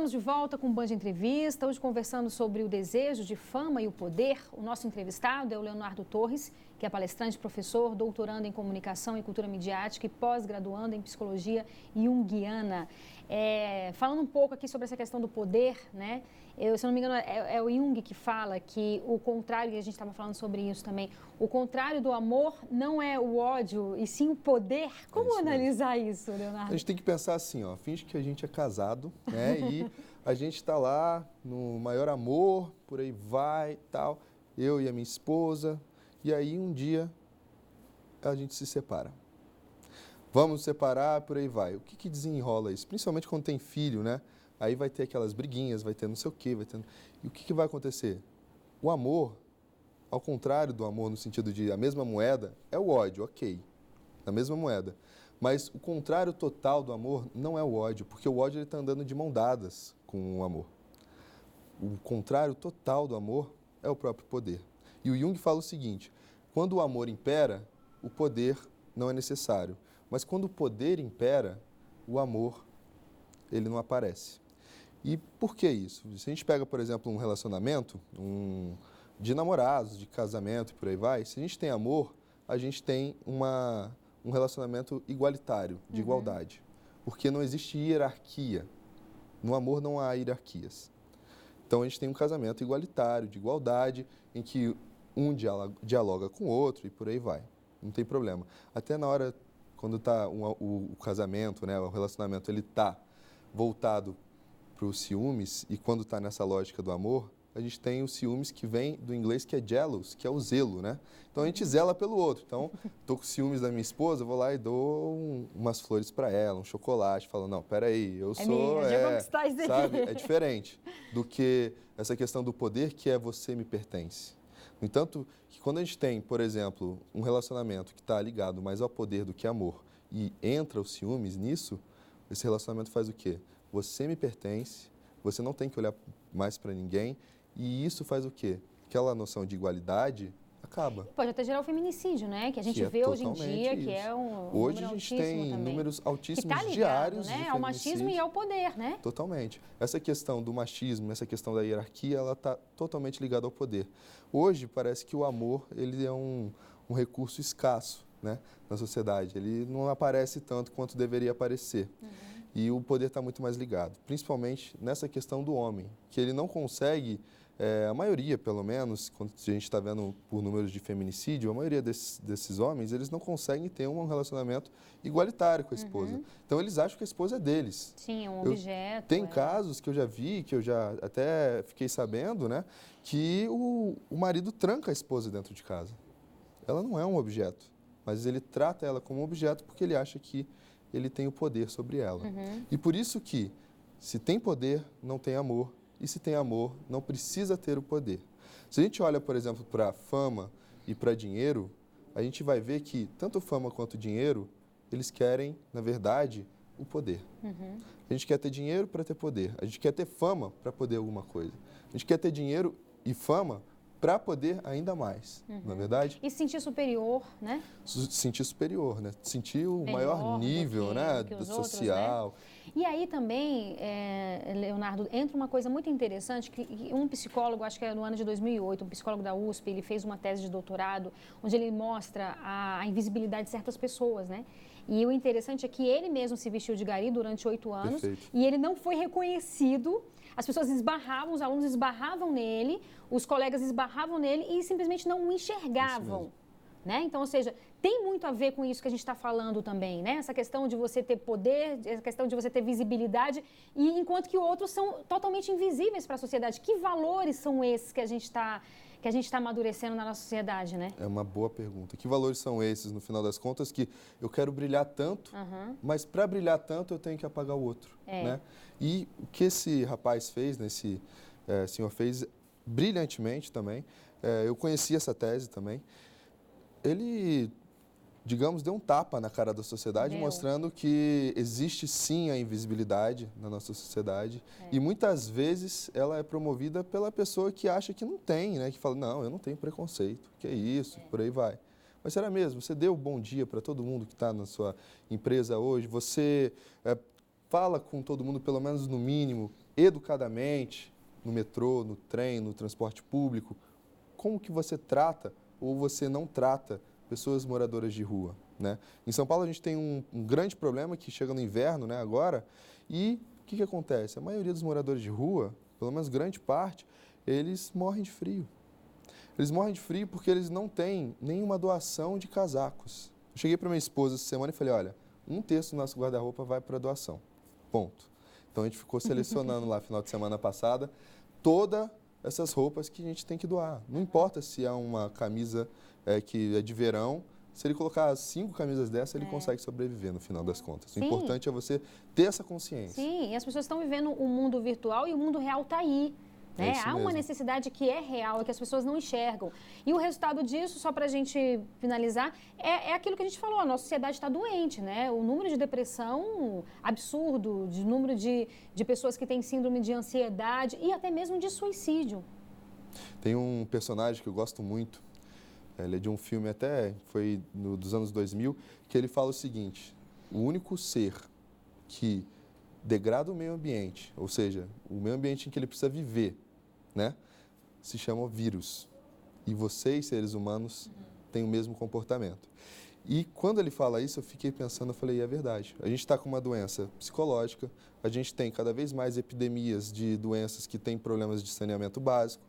Estamos de volta com o Band Entrevista, hoje conversando sobre o desejo de fama e o poder. O nosso entrevistado é o Leonardo Torres, que é palestrante, professor, doutorando em comunicação e cultura midiática e pós-graduando em psicologia junguiana. Falando um pouco aqui sobre essa questão do poder, né? Se não me engano, é o Jung que fala que o contrário, e a gente estava falando sobre isso também, o contrário do amor não é o ódio, e sim o poder. Como analisar isso, Leonardo? A gente tem que pensar assim, ó, finge que a gente é casado, né? E a gente está lá no maior amor, por aí vai, tal, eu e a minha esposa, e aí um dia a gente se separa. Vamos nos separar, por aí vai. O que desenrola isso? Principalmente quando tem filho, né? Aí vai ter aquelas briguinhas, vai ter não sei o quê, vai ter... E o que vai acontecer? O amor, ao contrário do amor no sentido de a mesma moeda, é o ódio, ok, a mesma moeda. Mas o contrário total do amor não é o ódio, porque o ódio está andando de mão dadas com o amor. O contrário total do amor é o próprio poder. E o Jung fala o seguinte, quando o amor impera, o poder não é necessário. Mas quando o poder impera, o amor, ele não aparece. E por que isso? Se a gente pega, por exemplo, um relacionamento de namorados, de casamento e por aí vai, se a gente tem amor, a gente tem um relacionamento igualitário, de igualdade. Porque não existe hierarquia. No amor não há hierarquias. Então a gente tem um casamento igualitário, de igualdade, em que um dialoga com o outro e por aí vai. Não tem problema. Até na hora, quando está o casamento, né, o relacionamento, ele está voltado para os ciúmes, e quando está nessa lógica do amor, a gente tem os ciúmes que vem do inglês que é jealous, que é o zelo, né? Então a gente zela pelo outro. Então, estou com ciúmes da minha esposa, vou lá e dou umas flores para ela, um chocolate, falo, não, peraí, eu sou... minha, já vou conquistar isso aqui. Sabe? É diferente do que essa questão do poder que é você me pertence. No entanto, que quando a gente tem, por exemplo, um relacionamento que está ligado mais ao poder do que amor, e entra os ciúmes nisso, esse relacionamento faz o quê? Você me pertence, você não tem que olhar mais para ninguém, e isso faz o quê? Aquela noção de igualdade acaba. Pode até gerar o feminicídio, né? Que a gente vê hoje em dia, que é um hoje a gente tem números altíssimos que tá ligado, diários, né, de ao machismo e ao poder, né? Totalmente. Essa questão do machismo, essa questão da hierarquia, ela está totalmente ligada ao poder. Hoje parece que o amor ele é um recurso escasso, né, na sociedade. Ele não aparece tanto quanto deveria aparecer. E o poder está muito mais ligado, principalmente nessa questão do homem, que ele não consegue, a maioria pelo menos, quando a gente está vendo por números de feminicídio, a maioria desses homens, eles não conseguem ter um relacionamento igualitário com a esposa. Então eles acham que a esposa é deles. Sim, um objeto. Tem casos que eu já vi, que eu já até fiquei sabendo, né, que o marido tranca a esposa dentro de casa. Ela não é um objeto, mas ele trata ela como um objeto porque ele acha que ele tem o poder sobre ela. E por isso que, se tem poder, não tem amor, e se tem amor, não precisa ter o poder. Se a gente olha, por exemplo, para fama e para dinheiro, a gente vai ver que tanto fama quanto dinheiro, eles querem, na verdade, o poder. A gente quer ter dinheiro para ter poder, a gente quer ter fama para poder alguma coisa. A gente quer ter dinheiro e fama para poder ainda mais, não é verdade? E se sentir superior, né? Sentir superior, né? Sentir o maior nível, né? Do social. Outros, né? E aí também, Leonardo, entra uma coisa muito interessante, que um psicólogo, acho que é no ano de 2008, um psicólogo da USP, ele fez uma tese de doutorado, onde ele mostra a invisibilidade de certas pessoas, né? E o interessante é que ele mesmo se vestiu de gari durante 8 anos. Perfeito. E ele não foi reconhecido. As pessoas esbarravam, os alunos esbarravam nele, os colegas esbarravam nele e simplesmente não o enxergavam. Né? Então, ou seja, tem muito a ver com isso que a gente está falando também, né? Essa questão de você ter poder, essa questão de você ter visibilidade, e enquanto que outros são totalmente invisíveis para a sociedade. Que valores são esses que a gente está amadurecendo na nossa sociedade, né? É uma boa pergunta. Que valores são esses, no final das contas, que eu quero brilhar tanto, mas para brilhar tanto eu tenho que apagar o outro, né? E o que esse rapaz fez, né, esse senhor fez brilhantemente também, eu conheci essa tese também, ele, digamos, deu um tapa na cara da sociedade, mostrando que existe sim a invisibilidade na nossa sociedade. E muitas vezes ela é promovida pela pessoa que acha que não tem, né? Que fala, não, eu não tenho preconceito, que é isso, por aí vai. Mas será mesmo? Você deu bom dia para todo mundo que está na sua empresa hoje? Você fala com todo mundo, pelo menos no mínimo, educadamente, no metrô, no trem, no transporte público, como que você trata ou você não trata pessoas moradoras de rua, né? Em São Paulo a gente tem um grande problema que chega no inverno, né, agora, e o que acontece? A maioria dos moradores de rua, pelo menos grande parte, eles morrem de frio. Eles morrem de frio porque eles não têm nenhuma doação de casacos. Eu cheguei para minha esposa essa semana e falei, olha, 1/3 do nosso guarda-roupa vai para doação, ponto. Então a gente ficou selecionando lá, final de semana passada, todas essas roupas que a gente tem que doar. Não importa se é uma camisa que é de verão, se ele colocar 5 camisas dessa, ele consegue sobreviver no final das contas. Sim. O importante é você ter essa consciência. Sim, e as pessoas estão vivendo o mundo virtual e o mundo real está aí. Né? Há uma necessidade que é real e que as pessoas não enxergam. E o resultado disso, só para a gente finalizar, é aquilo que a gente falou, a nossa sociedade está doente, né? O número de depressão absurdo, o número de pessoas que têm síndrome de ansiedade e até mesmo de suicídio. Tem um personagem que eu gosto muito, ele é de um filme até, foi dos anos 2000, que ele fala o seguinte, o único ser que degrada o meio ambiente, ou seja, o meio ambiente em que ele precisa viver, né, se chama vírus. E vocês, seres humanos, têm o mesmo comportamento. E quando ele fala isso, eu fiquei pensando, eu falei, é verdade. A gente está com uma doença psicológica, a gente tem cada vez mais epidemias de doenças que têm problemas de saneamento básico,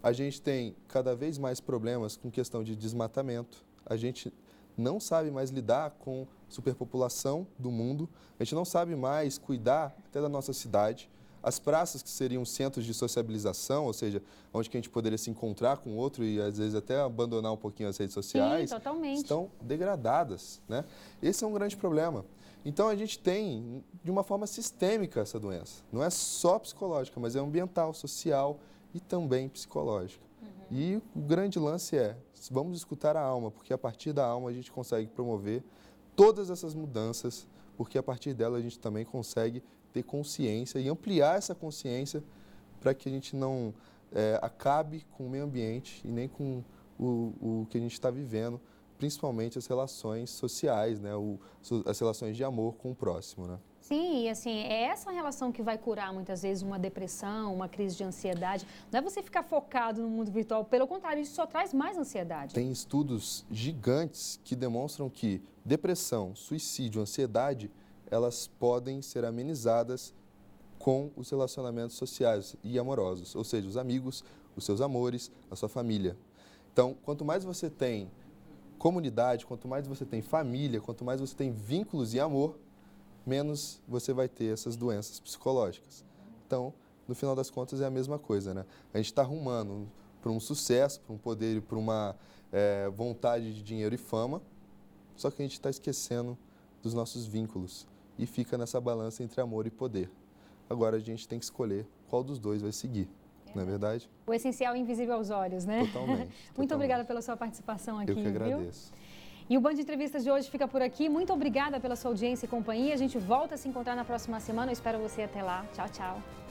a gente tem cada vez mais problemas com questão de desmatamento, a gente não sabe mais lidar com superpopulação do mundo, a gente não sabe mais cuidar até da nossa cidade. As praças que seriam centros de sociabilização, ou seja, onde que a gente poderia se encontrar com o outro e às vezes até abandonar um pouquinho as redes sociais, estão degradadas, né? Esse é um grande problema. Então a gente tem, de uma forma sistêmica, essa doença. Não é só psicológica, mas é ambiental, social e também psicológica. E o grande lance é, vamos escutar a alma, porque a partir da alma a gente consegue promover todas essas mudanças, porque a partir dela a gente também consegue ter consciência e ampliar essa consciência para que a gente não acabe com o meio ambiente e nem com o que a gente está vivendo, principalmente as relações sociais, né? As relações de amor com o próximo, né? Sim, e assim, é essa relação que vai curar muitas vezes uma depressão, uma crise de ansiedade. Não é você ficar focado no mundo virtual, pelo contrário, isso só traz mais ansiedade. Tem estudos gigantes que demonstram que depressão, suicídio, ansiedade, elas podem ser amenizadas com os relacionamentos sociais e amorosos, ou seja, os amigos, os seus amores, a sua família. Então, quanto mais você tem comunidade, quanto mais você tem família, quanto mais você tem vínculos e amor, menos você vai ter essas doenças psicológicas. Então, no final das contas, é a mesma coisa, né? A gente está rumando para um sucesso, para um poder e para uma vontade de dinheiro e fama, só que a gente está esquecendo dos nossos vínculos e fica nessa balança entre amor e poder. Agora a gente tem que escolher qual dos dois vai seguir, não é verdade? O essencial é invisível aos olhos, né? Totalmente. Muito obrigada pela sua participação aqui. Eu que agradeço. Viu? E o Band de Entrevistas de hoje fica por aqui. Muito obrigada pela sua audiência e companhia. A gente volta a se encontrar na próxima semana. Eu espero você até lá. Tchau, tchau.